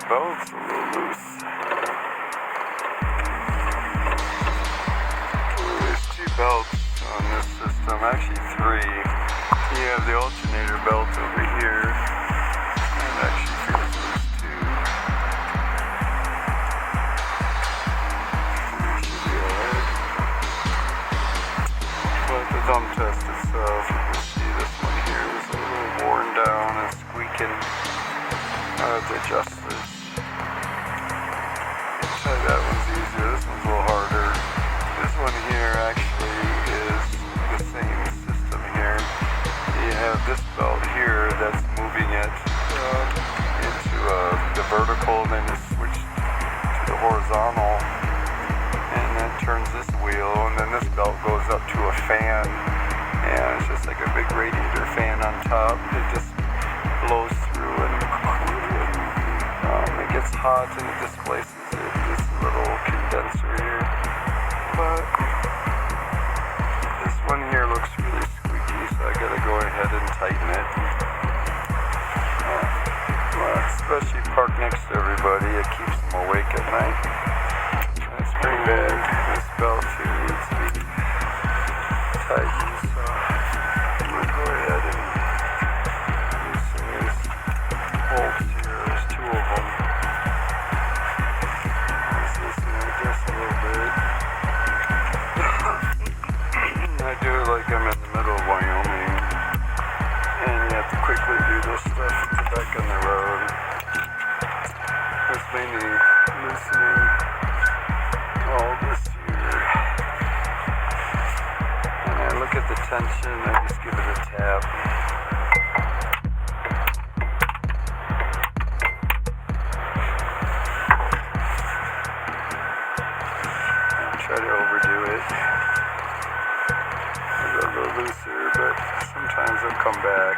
belt's a little loose. There's two belts on this system, actually three. You have the alternator belt over here, and it actually feels loose too. It should be alright. But the thumb test itself, you can see this one here is a little worn down and squeaking. I have to adjust this. That one's easier, this one's a little harder. This one here actually is the same system here. You have this belt here that's moving it into the vertical, and then it switched to the horizontal, and that turns this wheel, and then this belt goes up to a fan, and it's just like a big radiator fan on top. It just blows through and it gets hot and it displaces this little condenser here. But this one here looks really squeaky, so I gotta go ahead and tighten it. Well, especially parked next to everybody, it keeps them awake at night. That's pretty bad. This belt here needs to be tightened, so I'm gonna go ahead and loosen these bolts here. There's two of them. Let's loosen it just a little bit. I do it like I'm in the middle of Wyoming, and you have to quickly do this stuff to get back on the road. It's mainly loosening all this here. And I look at the tension, I just give it a tap. I try to overdo it. A little looser, but sometimes they'll come back.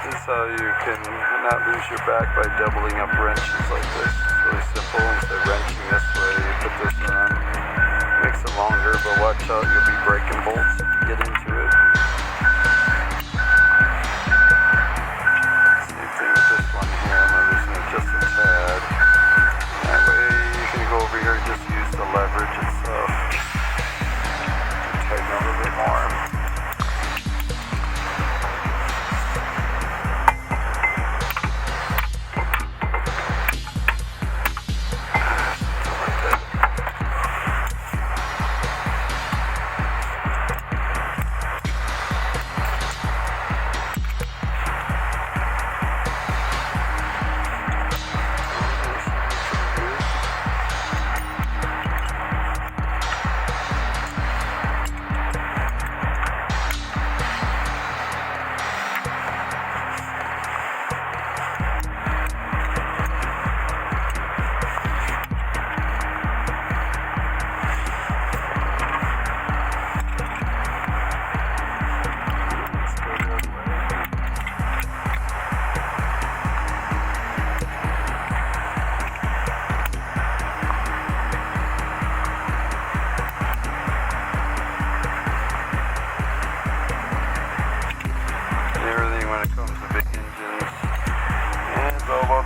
This is how you can not lose your back by doubling up wrenches like this. It's really simple. Instead of wrenching this way, you put this on. Makes it longer, but watch out, you'll be breaking bolts if you get into it. Same thing with this one here. I'm loosening it just a tad. That way you can go over here and just use the leverage itself. Tighten a little bit more.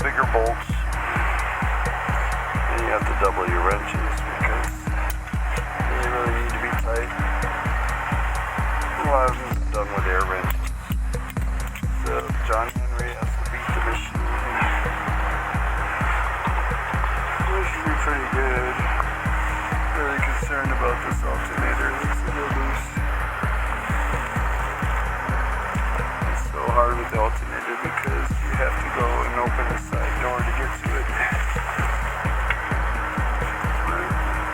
Bigger bolts, and you have to double your wrenches because they really need to be tight. A lot of them are done with air wrenches. So John Henry has to beat the machine. This should be pretty good. Really concerned about this alternator. It looks a little loose. It's so hard with the alternator because you have to go and open the side door to get to it.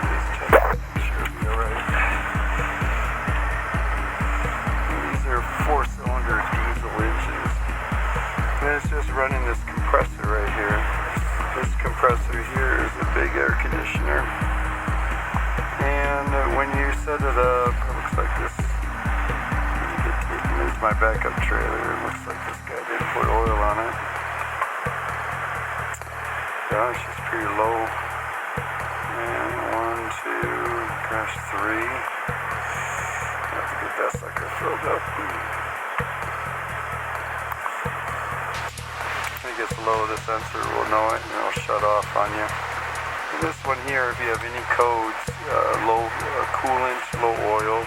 Please check it. Make sure it'll be alright. These are 4-cylinder diesel engines. And it's just running this compressor right here. This compressor here is a big air conditioner. And when you set it up, it looks like this. There's my backup trailer. It looks like this guy didn't put oil on it. Gosh, it's pretty low. And 1, 2, 3. Have to get that sucker filled up. gets low, the sensor will know it and it'll shut off on you. And this one here, if you have any codes, low coolant, low oil,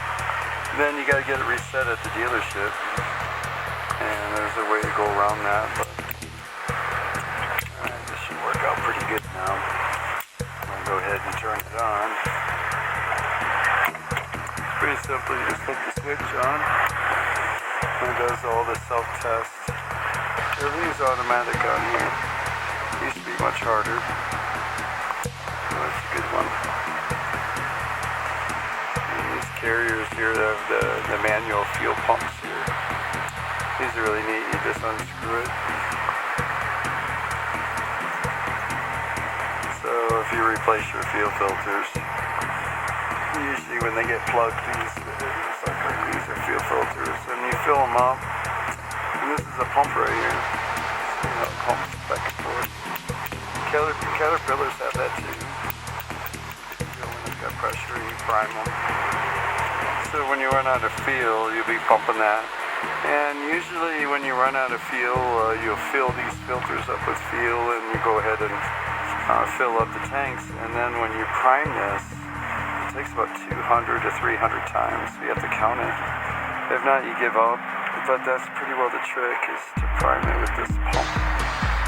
then you got to get it reset at the dealership. And there's a way to go around that. But this should work out pretty good now. I'm going to go ahead and turn it on. It's pretty simple. You just put the switch on. And it does all the self-test. Everything's automatic on here. It used to be much harder. So that's a good one. And these carriers here have the manual fuel pumps here. These are really neat. You just unscrew it. So if you replace your fuel filters, usually when they get plugged, these are fuel filters, and you fill them up. And this is a pump right here. So, you know, it pumps back and forth. Caterpillars have that too. You know, when it's got pressure, you prime them. So when you run out of fuel, you'll be pumping that. And usually when you run out of fuel, you'll fill these filters up with fuel, and you go ahead and fill up the tanks. And then when you prime this, it takes about 200 to 300 times. So you have to count it. If not, you give up. But that's pretty well the trick, is to prime it with this pump.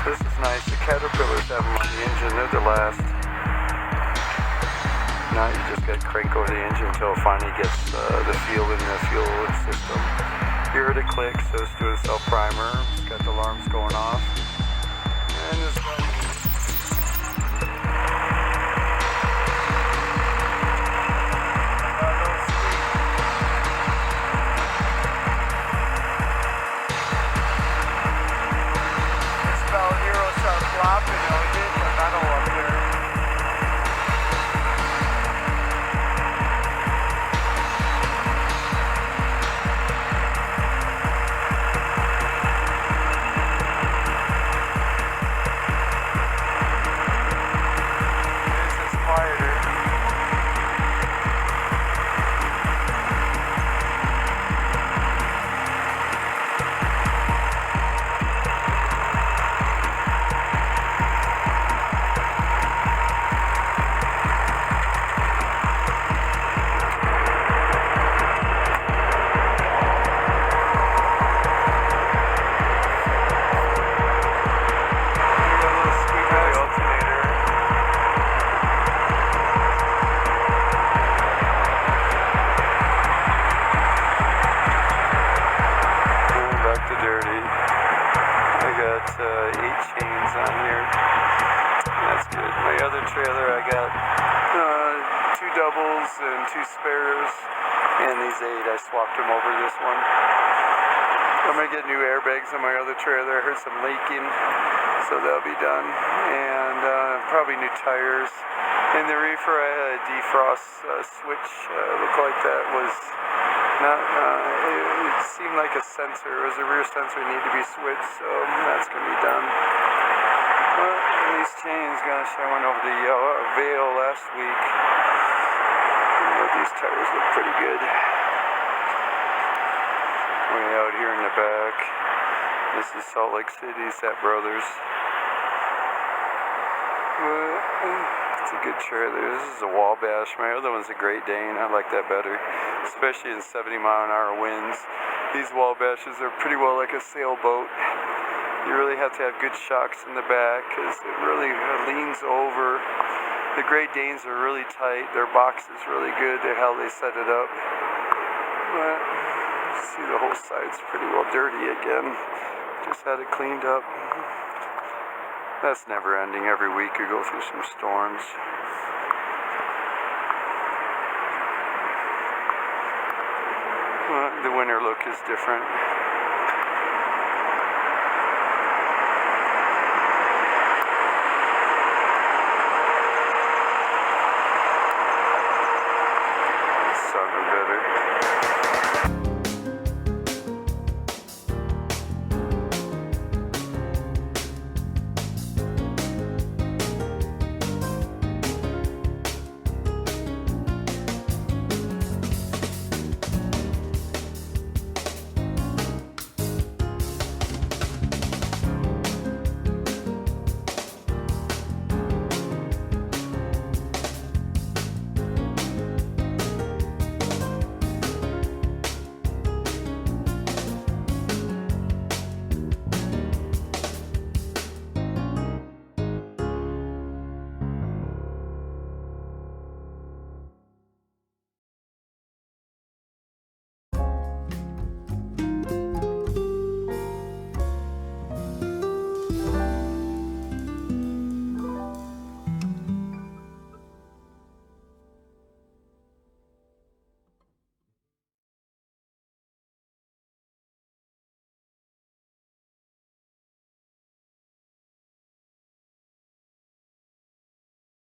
This is nice. The Caterpillars have them on the engine. They're the last. Now you just got to crank over the engine until it finally gets the fuel in the fuel system. You heard it click, so it's doing a self-primer. It's got the alarms going off. And this one. Trailer, I got 2 doubles and 2 spares, and these 8, I swapped them over this one. I'm going to get new airbags on my other trailer. I heard some leaking, so that'll be done. And probably new tires. In the reefer, I had a defrost switch. Looked like that was not, it seemed like a sensor. It was a rear sensor that needed to be switched, so that's going to be done. These chains, gosh, I went over the Vail last week. But these tires look pretty good. Way out here in the back. This is Salt Lake City, Sat Brothers. It's a good trailer. This is a Wabash. My other one's a Great Dane. I like that better, especially in 70-mile-an-hour winds. These Wabashes are pretty well like a sailboat. You really have to have good shocks in the back because it really leans over. The Great Danes are really tight. Their box is really good. How they set it up. But see, the whole side's pretty well dirty again. Just had it cleaned up. That's never ending. Every week you go through some storms. The winter look is different.